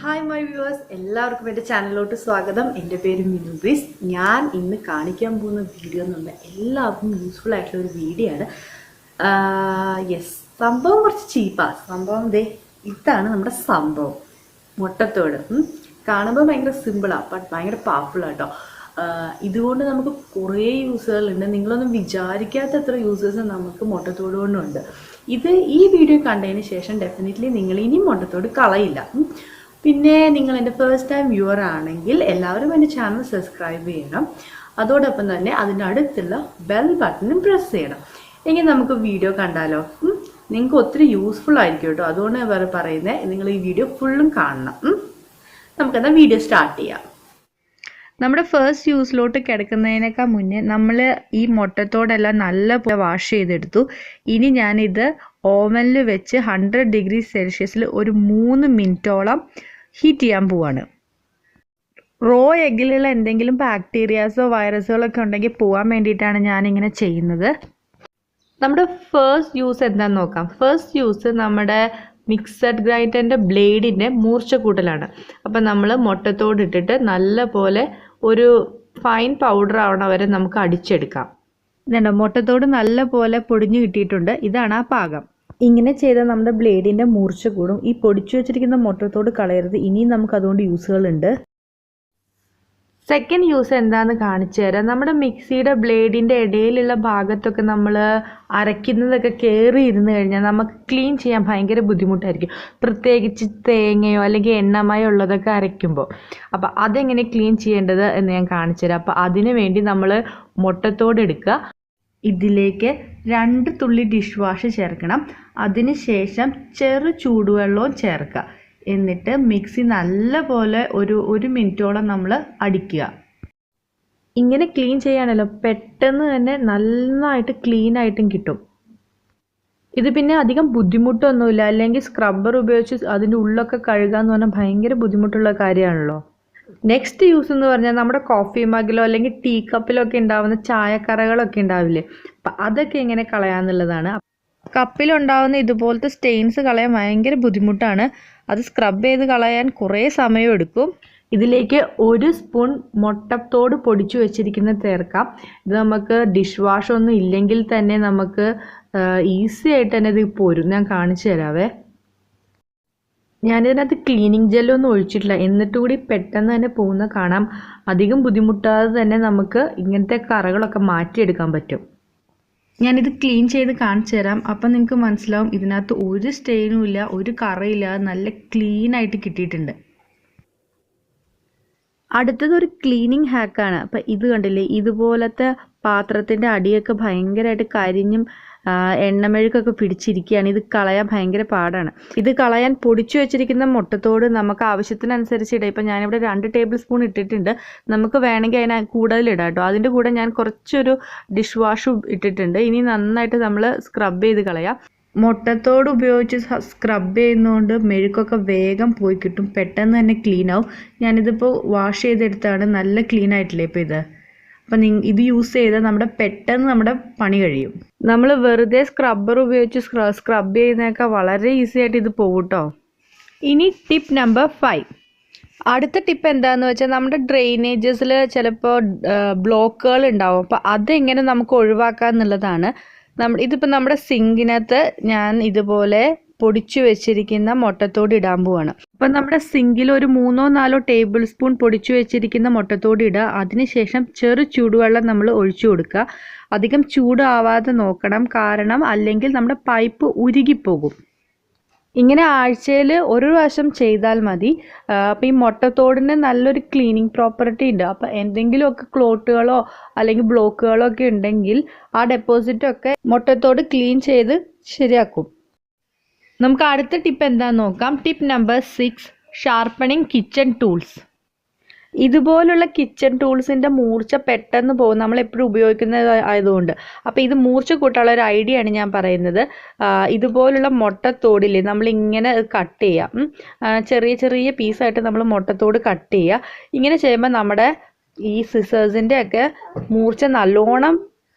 Hi my viewers, എല്ലാവർക്കും എൻ്റെ ചാനലിലോട്ട് സ്വാഗതം. എൻ്റെ പേര് മിനുബ്രീസ്. ഞാൻ ഇന്ന് കാണിക്കാൻ പോകുന്ന വീഡിയോ എന്ന് പറഞ്ഞാൽ എല്ലാവർക്കും യൂസ്ഫുൾ ആയിട്ടുള്ള ഒരു വീഡിയോ ആണ്. യെസ്, സംഭവം കുറച്ച് ചീപ്പാണ്. സംഭവം ഇതാണ് നമ്മുടെ സംഭവം, മുട്ടത്തോട്. കാണുമ്പോൾ ഭയങ്കര സിമ്പിളാണ്, ബട്ട് ഭയങ്കര പവർഫുള്ളാണ് കേട്ടോ. ഇതുകൊണ്ട് നമുക്ക് കുറേ യൂസുകളുണ്ട്. നിങ്ങളൊന്നും വിചാരിക്കാത്തത്ര യൂസേഴ്സ് നമുക്ക് മുട്ടത്തോട് കൊണ്ടുണ്ട്. ഈ വീഡിയോ കണ്ടതിന് ശേഷം ഡെഫിനറ്റ്ലി നിങ്ങൾ ഇനിയും മുട്ടത്തോട് കളയില്ല. പിന്നെ നിങ്ങൾ എൻ്റെ ഫസ്റ്റ് ടൈം വ്യൂവർ ആണെങ്കിൽ എല്ലാവരും എൻ്റെ ചാനൽ സബ്സ്ക്രൈബ് ചെയ്യണം. അതോടൊപ്പം തന്നെ അതിൻ്റെ അടുത്തുള്ള ബെൽ ബട്ടണും പ്രസ് ചെയ്യണം. എങ്കിൽ നമുക്ക് വീഡിയോ കണ്ടാലോ? നിങ്ങൾക്ക് ഒത്തിരി യൂസ്ഫുൾ ആയിരിക്കും കേട്ടോ. അതുകൊണ്ട് വേറെ പറയുന്നത്, നിങ്ങൾ ഈ വീഡിയോ ഫുള്ളും കാണണം. നമുക്കെന്നാൽ വീഡിയോ സ്റ്റാർട്ട് ചെയ്യാം. നമ്മുടെ ഫസ്റ്റ് യൂസിലോട്ട് കിടക്കുന്നതിനേക്കാൾ മുന്നേ നമ്മൾ ഈ മുട്ടത്തോടെല്ലാം നല്ലപോലെ വാഷ് ചെയ്തെടുത്തു. ഇനി ഞാനിത് ഓവനിൽ വെച്ച് 100 ഡിഗ്രി സെൽഷ്യസിൽ ഒരു 3 മിനിറ്റോളം ഹീറ്റ് ചെയ്യാൻ പോവാണ്. റോ എഗ്ഗിലുള്ള എന്തെങ്കിലും ബാക്ടീരിയാസോ വൈറസുകളൊക്കെ ഉണ്ടെങ്കിൽ പോകാൻ വേണ്ടിയിട്ടാണ് ഞാനിങ്ങനെ ചെയ്യുന്നത്. നമ്മുടെ ഫസ്റ്റ് യൂസ് എന്താണെന്ന് നോക്കാം. ഫസ്റ്റ് യൂസ് നമ്മുടെ മിക്സഡ് ഗ്രൈൻഡറിൻ്റെ ബ്ലേഡിൻ്റെ മൂർച്ച കൂട്ടലാണ്. അപ്പം നമ്മൾ മുട്ടത്തോട് ഇട്ടിട്ട് നല്ല പോലെ ഒരു ഫൈൻ പൗഡർ ആവണ വരെ നമുക്ക് അടിച്ചെടുക്കാം. ഇതുണ്ടോ, മുട്ടത്തോട് നല്ല പോലെ പൊടിഞ്ഞു കിട്ടിയിട്ടുണ്ട്. ഇതാണ് ആ പാകം. ഇങ്ങനെ ചെയ്താൽ നമ്മുടെ ബ്ലേഡിൻ്റെ മൂർച്ച കൂടും. ഈ പൊടിച്ചു വെച്ചിരിക്കുന്ന മുട്ടത്തോട് കളയരുത്. ഇനിയും നമുക്ക് അതുകൊണ്ട് യൂസുകളുണ്ട്. സെക്കൻഡ് യൂസ് എന്താണെന്ന് കാണിച്ചു തരാം. നമ്മുടെ മിക്സിയുടെ ബ്ലേഡിൻ്റെ ഇടയിലുള്ള ഭാഗത്തൊക്കെ നമ്മൾ അരയ്ക്കുന്നതൊക്കെ കയറി ഇരുന്ന് കഴിഞ്ഞാൽ നമുക്ക് ക്ലീൻ ചെയ്യാൻ ഭയങ്കര ബുദ്ധിമുട്ടായിരിക്കും, പ്രത്യേകിച്ച് തേങ്ങയോ അല്ലെങ്കിൽ എണ്ണമയോ ഉള്ളതൊക്കെ അരയ്ക്കുമ്പോൾ. അപ്പോൾ അതെങ്ങനെ ക്ലീൻ ചെയ്യേണ്ടത് എന്ന് ഞാൻ കാണിച്ചു തരാം. അപ്പോൾ അതിനു വേണ്ടി നമ്മൾ മുട്ടത്തോട് എടുക്കുക. ഇതിലേക്ക് 2 തുള്ളി ഡിഷ് വാഷ് ചേർക്കണം. അതിനുശേഷം ചെറു ചൂടുവെള്ളവും ചേർക്കുക. എന്നിട്ട് മിക്സി നല്ലപോലെ ഒരു മിനിറ്റോളം നമ്മൾ അടിക്കുക. ഇങ്ങനെ ക്ലീൻ ചെയ്യാനല്ലോ പെട്ടെന്ന് തന്നെ നന്നായിട്ട് ക്ലീനായിട്ടും കിട്ടും. ഇത് പിന്നെ അധികം ബുദ്ധിമുട്ടൊന്നുമില്ല. അല്ലെങ്കിൽ സ്ക്രബ്ബർ ഉപയോഗിച്ച് അതിൻ്റെ ഉള്ളൊക്കെ കഴുകാന്ന് പറഞ്ഞാൽ ഭയങ്കര ബുദ്ധിമുട്ടുള്ള കാര്യമാണല്ലോ. നെക്സ്റ്റ് യൂസ് എന്ന് പറഞ്ഞാൽ നമ്മുടെ കോഫി മഗിലോ അല്ലെങ്കിൽ ടീ കപ്പിലൊക്കെ ഉണ്ടാവുന്ന ചായക്കറകളൊക്കെ ഉണ്ടാവില്ലേ, അപ്പം അതൊക്കെ എങ്ങനെ കളയാന്നുള്ളതാണ്. കപ്പിലുണ്ടാവുന്ന ഇതുപോലത്തെ സ്റ്റെയിൻസ് കളയാൻ ഭയങ്കര ബുദ്ധിമുട്ടാണ്. അത് സ്ക്രബ് ചെയ്ത് കളയാൻ കുറേ സമയം എടുക്കും. ഇതിലേക്ക് 1 സ്പൂൺ മുട്ടത്തോട് പൊടിച്ചു വെച്ചിരിക്കുന്നത് ചേർക്കാം. ഇത് നമുക്ക് ഡിഷ് വാഷ് ഒന്നും ഇല്ലെങ്കിൽ തന്നെ നമുക്ക് ഈസി ആയിട്ട് തന്നെ ഇത് പോരും. ഞാൻ കാണിച്ചു തരാവേ. ഞാനിതിനകത്ത് ക്ലീനിങ് ജെല്ലൊന്നും ഒഴിച്ചിട്ടില്ല, എന്നിട്ട് കൂടി പെട്ടെന്ന് തന്നെ പോകുന്ന കാണാം. അധികം ബുദ്ധിമുട്ടാതെ തന്നെ നമുക്ക് ഇങ്ങനത്തെ കറകളൊക്കെ മാറ്റിയെടുക്കാൻ പറ്റും. ഞാനിത് ക്ലീൻ ചെയ്ത് കാണിച്ചു തരാം. അപ്പം നിങ്ങൾക്ക് മനസ്സിലാവും ഇതിനകത്ത് ഒരു സ്റ്റെയിനും ഇല്ല, ഒരു കറയില്ല, നല്ല ക്ലീനായിട്ട് കിട്ടിയിട്ടുണ്ട്. അടുത്തതൊരു ക്ലീനിങ് ഹാക്കാണ്. അപ്പം ഇത് കണ്ടില്ലേ, ഇതുപോലത്തെ പാത്രത്തിൻ്റെ അടിയൊക്കെ ഭയങ്കരമായിട്ട് കരിഞ്ഞും എണ്ണമെഴുക്കൊക്കെ പിടിച്ചിരിക്കുകയാണ്. ഇത് കളയാൻ ഭയങ്കര പാടാണ്. ഇത് കളയാൻ പൊടിച്ചു വെച്ചിരിക്കുന്ന മുട്ടത്തോട് നമുക്ക് ആവശ്യത്തിനനുസരിച്ച് ഇടാം. ഇപ്പം ഞാനിവിടെ 2 ടേബിൾ സ്പൂൺ ഇട്ടിട്ടുണ്ട്. നമുക്ക് വേണമെങ്കിൽ അതിന് കൂടുതൽ ഇടാം കേട്ടോ. അതിൻ്റെ കൂടെ ഞാൻ കുറച്ചൊരു ഡിഷ് വാഷും ഇട്ടിട്ടുണ്ട്. ഇനി നന്നായിട്ട് നമ്മൾ സ്ക്രബ് ചെയ്ത് കളയാം. മുട്ടത്തോട് ഉപയോഗിച്ച് സ്ക്രബ് ചെയ്യുന്നതുകൊണ്ട് മെഴുക്കൊക്കെ വേഗം പോയി കിട്ടും, പെട്ടെന്ന് തന്നെ ക്ലീൻ ആവും. ഞാനിതിപ്പോൾ വാഷ് ചെയ്തെടുത്താണ്. നല്ല ക്ലീൻ ആയിട്ടില്ലേ ഇപ്പോൾ ഇത്. അപ്പം ഇത് യൂസ് ചെയ്താൽ പെട്ടെന്ന് നമ്മുടെ പണി കഴിയും. നമ്മൾ വെറുതെ സ്ക്രബ്ബർ ഉപയോഗിച്ച് സ്ക്രബ് ചെയ്യുന്നതൊക്കെ വളരെ ഈസി ആയിട്ട് ഇത് പോകും കേട്ടോ. ഇനി ടിപ്പ് നമ്പർ 5. അടുത്ത ടിപ്പ് എന്താണെന്ന് വെച്ചാൽ നമ്മുടെ ഡ്രെയിനേജസിൽ ചിലപ്പോൾ ബ്ലോക്കുകൾ ഉണ്ടാവും. അപ്പോൾ അതെങ്ങനെ നമുക്ക് ഒഴിവാക്കാം എന്നുള്ളതാണ്. ഇതിപ്പോൾ നമ്മുടെ സിങ്കിനകത്ത് ഞാൻ ഇതുപോലെ പൊടിച്ചു വെച്ചിരിക്കുന്ന മുട്ടത്തോട് ഇടാൻ പോവാണ്. അപ്പം നമ്മുടെ സിങ്കിൽ ഒരു 3-4 ടേബിൾ സ്പൂൺ പൊടിച്ചു വെച്ചിരിക്കുന്ന മുട്ടത്തോട് ഇടുക. അതിനുശേഷം ചെറു ചൂടുവെള്ളം നമ്മൾ ഒഴിച്ചു കൊടുക്കുക. അധികം ചൂടാവാതെ നോക്കണം, കാരണം അല്ലെങ്കിൽ നമ്മുടെ പൈപ്പ് ഉരുകിപ്പോകും. ഇങ്ങനെ ആഴ്ചയിൽ ഒരു പ്രാവശ്യം ചെയ്താൽ മതി. അപ്പോൾ ഈ മുട്ടത്തോടിന് നല്ലൊരു ക്ലീനിങ് പ്രോപ്പർട്ടി ഉണ്ട്. അപ്പോൾ എന്തെങ്കിലുമൊക്കെ ക്ലോട്ടുകളോ അല്ലെങ്കിൽ ബ്ലോക്കുകളോ ഒക്കെ ഉണ്ടെങ്കിൽ ആ ഡെപ്പോസിറ്റൊക്കെ മുട്ടത്തോട് ക്ലീൻ ചെയ്ത് ശരിയാക്കും. നമുക്ക് അടുത്ത ടിപ്പ് എന്താണെന്ന് നോക്കാം. Tip number 6, sharpening kitchen tools. ഇതുപോലുള്ള കിച്ചൺ ടൂൾസിൻ്റെ മൂർച്ച പെട്ടെന്ന് പോകും, നമ്മളെപ്പോഴും ഉപയോഗിക്കുന്നത് ആയതുകൊണ്ട്. അപ്പോൾ ഇത് മൂർച്ച കൂട്ടാനുള്ള ഒരു ഐഡിയ ആണ് ഞാൻ പറയുന്നത്. ഇതുപോലുള്ള മുട്ടത്തോടില്ലേ, നമ്മളിങ്ങനെ കട്ട് ചെയ്യാം. ചെറിയ ചെറിയ പീസായിട്ട് നമ്മൾ മുട്ടത്തോട് കട്ട് ചെയ്യുക. ഇങ്ങനെ ചെയ്യുമ്പോൾ നമ്മുടെ ഈ സിസേഴ്സിൻ്റെ ഒക്കെ മൂർച്ച നല്ലോണം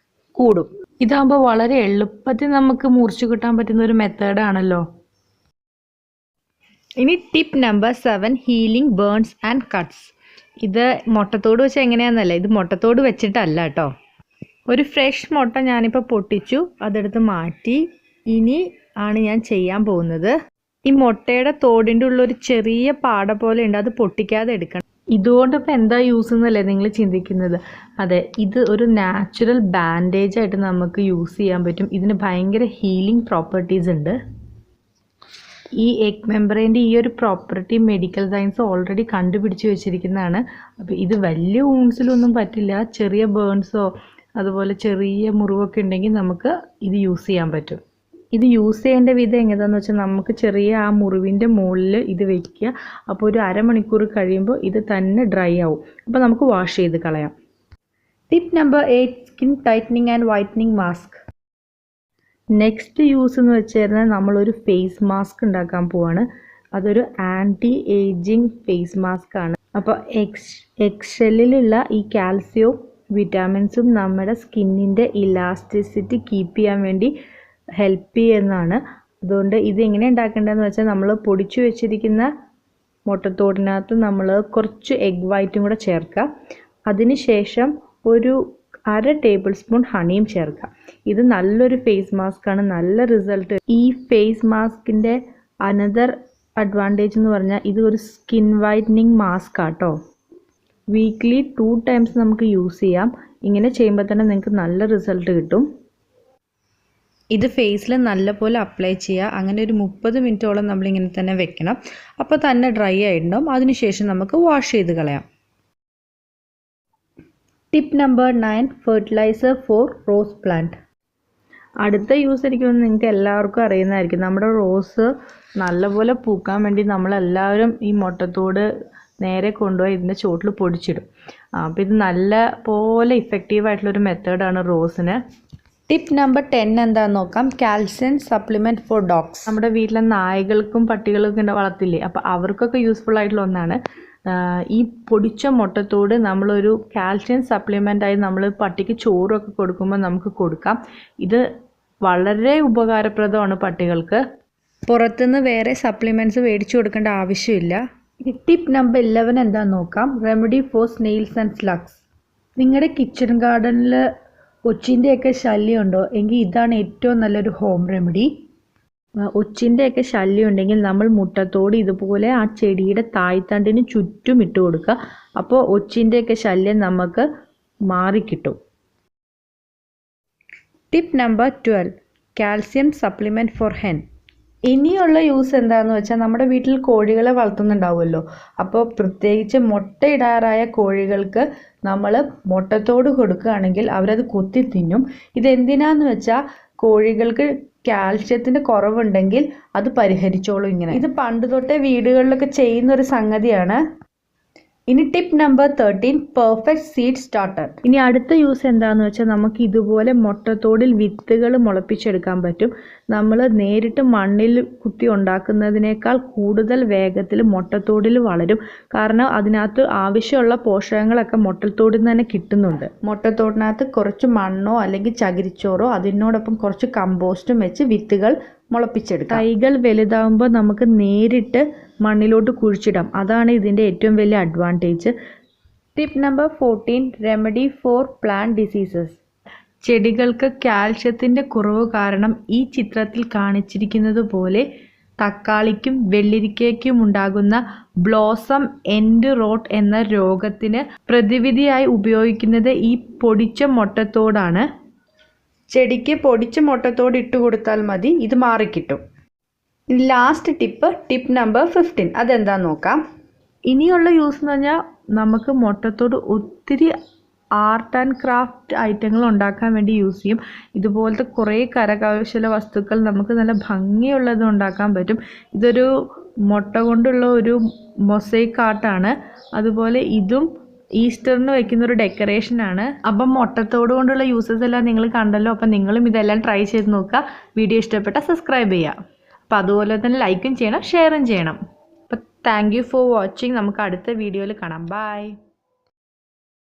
കൂടും. ഇതാകുമ്പോൾ വളരെ എളുപ്പത്തിൽ നമുക്ക് മുറിച്ച് കിട്ടാൻ പറ്റുന്ന ഒരു മെത്തേഡാണല്ലോ. ഇനി tip number 7 healing burns and cuts. ഇത് മുട്ടത്തോട് വെച്ച് എങ്ങനെയാണെന്നല്ല, ഇത് മുട്ടത്തോട് വെച്ചിട്ടല്ല കേട്ടോ. ഒരു ഫ്രഷ് മുട്ട ഞാനിപ്പോൾ പൊട്ടിച്ചു, അതെടുത്ത് മാറ്റി. ഇനി ആണ് ഞാൻ ചെയ്യാൻ പോകുന്നത്. ഈ മുട്ടയുടെ തോടിൻ്റെ ഉള്ളൊരു ചെറിയ പാട പോലെ ഉണ്ട്, അത് പൊട്ടിക്കാതെ എടുക്കണം. ഇതുകൊണ്ട് ഇപ്പോൾ എന്താ യൂസ് എന്നല്ലേ നിങ്ങൾ ചിന്തിക്കുന്നത്? അതെ, ഇത് ഒരു നാച്ചുറൽ ബാൻഡേജ് ആയിട്ട് നമുക്ക് യൂസ് ചെയ്യാൻ പറ്റും. ഇതിന് ഭയങ്കര ഹീലിംഗ് പ്രോപ്പർട്ടീസ് ഉണ്ട്. ഈ എഗ് മെമ്പറേൻ്റെ ഈ ഒരു പ്രോപ്പർട്ടി മെഡിക്കൽ സയൻസ് ഓൾറെഡി കണ്ടുപിടിച്ച് വെച്ചിരിക്കുന്നതാണ്. അപ്പോൾ ഇത് വലിയ വൂൺസിലൊന്നും പറ്റില്ല. ചെറിയ ബേൺസോ അതുപോലെ ചെറിയ മുറിവൊക്കെ ഉണ്ടെങ്കിൽ നമുക്ക് ഇത് യൂസ് ചെയ്യാൻ പറ്റും. ഇത് യൂസ് ചെയ്യേണ്ട വിധം എങ്ങനെയാണെന്ന് വെച്ചാൽ, നമുക്ക് ചെറിയ ആ മുറിവിൻ്റെ മുകളിൽ ഇത് വയ്ക്കുക. അപ്പോൾ ഒരു അരമണിക്കൂർ കഴിയുമ്പോൾ ഇത് തന്നെ ഡ്രൈ ആവും. അപ്പോൾ നമുക്ക് വാഷ് ചെയ്ത് കളയാം. Tip number 8 skin tightening and whitening mask. Next use എന്ന് വെച്ച് കഴിഞ്ഞാൽ നമ്മളൊരു ഫേസ് മാസ്ക് ഉണ്ടാക്കാൻ പോവാണ്. അതൊരു ആൻറ്റി ഏജിങ് ഫേസ് മാസ്ക് ആണ്. അപ്പോൾ എക്സെല്ലിലുള്ള ഈ കാൽസ്യവും വിറ്റാമിൻസും നമ്മുടെ സ്കിന്നിൻ്റെ ഇലാസ്റ്റിസിറ്റി കീപ്പ് ചെയ്യാൻ വേണ്ടി ഹെൽപ്പ് ചെയ്യുന്നതാണ്. അതുകൊണ്ട് ഇത് എങ്ങനെ ഉണ്ടാക്കേണ്ടതെന്ന് വെച്ചാൽ, നമ്മൾ പൊടിച്ചു വെച്ചിരിക്കുന്ന മുട്ടത്തോടിനകത്ത് നമ്മൾ കുറച്ച് എഗ് വൈറ്റും കൂടെ ചേർക്കുക. അതിനുശേഷം ഒരു 1/2 ടേബിൾ സ്പൂൺ ഹണിയും ചേർക്കുക. ഇത് നല്ലൊരു ഫേസ് മാസ്ക് ആണ്, നല്ല റിസൾട്ട്. ഈ ഫേസ് മാസ്കിൻ്റെ അനദർ അഡ്വാൻറ്റേജ് എന്ന് പറഞ്ഞാൽ, ഇത് ഒരു സ്കിൻ വൈറ്റനിങ് മാസ്ക് ആട്ടോ. വീക്ക്ലി 2 ടൈംസ് നമുക്ക് യൂസ് ചെയ്യാം. ഇങ്ങനെ ചെയ്യുമ്പോൾ തന്നെ നിങ്ങൾക്ക് നല്ല റിസൾട്ട് കിട്ടും. ഇത് ഫേസിൽ നല്ലപോലെ അപ്ലൈ ചെയ്യുക. അങ്ങനെ ഒരു 30 മിനിറ്റോളം നമ്മളിങ്ങനെ തന്നെ വെക്കണം. അപ്പോൾ തന്നെ ഡ്രൈ ആയിട്ടുണ്ടാവും. അതിനുശേഷം നമുക്ക് വാഷ് ചെയ്ത് കളയാം. Tip number 9 fertilizer for rose plant. അടുത്ത യൂസ് ആയിരിക്കും നിങ്ങൾക്ക് എല്ലാവർക്കും അറിയുന്നതായിരിക്കും. നമ്മുടെ റോസ് നല്ലപോലെ പൂക്കാൻ വേണ്ടി നമ്മളെല്ലാവരും ഈ മുട്ടത്തോട് നേരെ കൊണ്ടുപോയി ഇതിൻ്റെ ചോട്ടിൽ പൊടിച്ചിടും. അപ്പോൾ ഇത് നല്ല പോലെ ഇഫക്റ്റീവായിട്ടുള്ളൊരു മെത്തേഡാണ് റോസിന്. ടിപ്പ് നമ്പർ 10 എന്താണെന്ന് നോക്കാം. Calcium supplement four dogs. നമ്മുടെ വീട്ടിലെ നായകൾക്കും പട്ടികൾക്കും വളർത്തില്ലേ, അപ്പോൾ അവർക്കൊക്കെ യൂസ്ഫുൾ ആയിട്ടുള്ള ഒന്നാണ്. ഈ പൊടിച്ച മുട്ടത്തോട് നമ്മളൊരു കാൽസ്യം സപ്ലിമെൻ്റായി നമ്മൾ പട്ടിക്ക് ചോറൊക്കെ കൊടുക്കുമ്പോൾ നമുക്ക് കൊടുക്കാം. ഇത് വളരെ ഉപകാരപ്രദമാണ് പട്ടികൾക്ക്. പുറത്തുനിന്ന് വേറെ സപ്ലിമെൻറ്റ്സ് മേടിച്ചു കൊടുക്കേണ്ട ആവശ്യമില്ല. ടിപ്പ് നമ്പർ 11 എന്താണെന്ന് നോക്കാം. Remedy four snails and slugs. നിങ്ങളുടെ കിച്ചൺ ഗാർഡനിൽ ഒച്ചിൻ്റെയൊക്കെ ശല്യം ഉണ്ടോ എങ്കിൽ ഇതാണ് ഏറ്റവും നല്ലൊരു ഹോം റെമഡി. ഒച്ചിൻ്റെയൊക്കെ ശല്യം ഉണ്ടെങ്കിൽ നമ്മൾ മുട്ടത്തോട് ഇതുപോലെ ആ ചെടിയുടെ തായ്തണ്ടിന് ചുറ്റും ഇട്ട് കൊടുക്കുക. അപ്പോൾ ഒച്ചിൻ്റെയൊക്കെ ശല്യം നമുക്ക് മാറിക്കിട്ടും. Tip number 12 calcium supplement for hen. ഇനിയുള്ള യൂസ് എന്താണെന്ന് വെച്ചാൽ, നമ്മുടെ വീട്ടിൽ കോഴികളെ വളർത്തുന്നുണ്ടാവുമല്ലോ. അപ്പോൾ പ്രത്യേകിച്ച് മുട്ടയിടാറായ കോഴികൾക്ക് നമ്മൾ മുട്ടത്തോട് കൊടുക്കുകയാണെങ്കിൽ അവരത് കൊത്തി തിന്നും. ഇതെന്തിനാന്ന് വെച്ചാൽ, കോഴികൾക്ക് കാൽഷ്യത്തിൻ്റെ കുറവുണ്ടെങ്കിൽ അത് പരിഹരിച്ചോളും. ഇങ്ങനെ ഇത് പണ്ട് തൊട്ടേ വീടുകളിലൊക്കെ ചെയ്യുന്നൊരു സംഗതിയാണ്. ഇനി tip number 13 perfect seed starter. ഇനി അടുത്ത യൂസ് എന്താണെന്ന് വെച്ചാൽ, നമുക്ക് ഇതുപോലെ മുട്ടത്തോടിൽ വിത്തുകൾ മുളപ്പിച്ചെടുക്കാൻ പറ്റും. നമ്മൾ നേരിട്ട് മണ്ണിൽ കുത്തി ഉണ്ടാക്കുന്നതിനേക്കാൾ കൂടുതൽ വേഗത്തിൽ മുട്ടത്തോടിൽ വളരും. കാരണം അതിനകത്ത് ആവശ്യമുള്ള പോഷകങ്ങളൊക്കെ മുട്ടത്തോടിൽ നിന്ന് തന്നെ കിട്ടുന്നുണ്ട്. മുട്ടത്തോടിനകത്ത് കുറച്ച് മണ്ണോ അല്ലെങ്കിൽ ചകിരിച്ചോറോ അതിനോടൊപ്പം കുറച്ച് കമ്പോസ്റ്റും വെച്ച് വിത്തുകൾ മുളപ്പിച്ചെടുക്കാം. തൈകൾ വലുതാകുമ്പോൾ നമുക്ക് നേരിട്ട് മണ്ണിലോട്ട് കുഴിച്ചിടാം. അതാണ് ഇതിൻ്റെ ഏറ്റവും വലിയ advantage. Tip number 14 remedy four plant diseases. ചെടികൾക്ക് കാൽഷ്യത്തിൻ്റെ കുറവ് കാരണം ഈ ചിത്രത്തിൽ കാണിച്ചിരിക്കുന്നത് പോലെ തക്കാളിക്കും വെള്ളരിക്കയ്ക്കും ഉണ്ടാകുന്ന ബ്ലോസം എൻഡ് റോട്ട് എന്ന രോഗത്തിന് പ്രതിവിധിയായി ഉപയോഗിക്കുന്നത് ഈ പൊടിച്ച മുട്ടത്തോടാണ്. ചെടിക്ക് പൊടിച്ച മുട്ടത്തോട് ഇട്ട് കൊടുത്താൽ മതി, ഇത് മാറിക്കിട്ടും. ലാസ്റ്റ് ടിപ്പ് നമ്പർ 15 അതെന്താന്ന് നോക്കാം. ഇനിയുള്ള യൂസ് എന്ന് പറഞ്ഞാൽ, നമുക്ക് മുട്ടത്തോട് ഒത്തിരി ആർട്ട് ആൻഡ് ക്രാഫ്റ്റ് ഐറ്റങ്ങൾ ഉണ്ടാക്കാൻ വേണ്ടി യൂസ് ചെയ്യും. ഇതുപോലത്തെ കുറേ കരകൗശല വസ്തുക്കൾ നമുക്ക് നല്ല ഭംഗിയുള്ളത് ഉണ്ടാക്കാൻ പറ്റും. ഇതൊരു മുട്ട കൊണ്ടുള്ള ഒരു മൊസൈക്ക് ആർട്ടാണ്. അതുപോലെ ഇതും ഈസ്റ്ററിന് വയ്ക്കുന്ന ഒരു ഡെക്കറേഷനാണ്. അപ്പം മുട്ടത്തോട് കൊണ്ടുള്ള യൂസസ് എല്ലാം നിങ്ങൾ കണ്ടല്ലോ. അപ്പം നിങ്ങളും ഇതെല്ലാം ട്രൈ ചെയ്ത് നോക്കുക. വീഡിയോ ഇഷ്ടപ്പെട്ടാൽ സബ്സ്ക്രൈബ് ചെയ്യുക. അപ്പം അതുപോലെ തന്നെ ലൈക്കും ചെയ്യണം, ഷെയറും ചെയ്യണം. അപ്പം താങ്ക് യു ഫോർ വാച്ചിങ്. നമുക്ക് അടുത്ത വീഡിയോയിൽ കാണാം. ബൈ.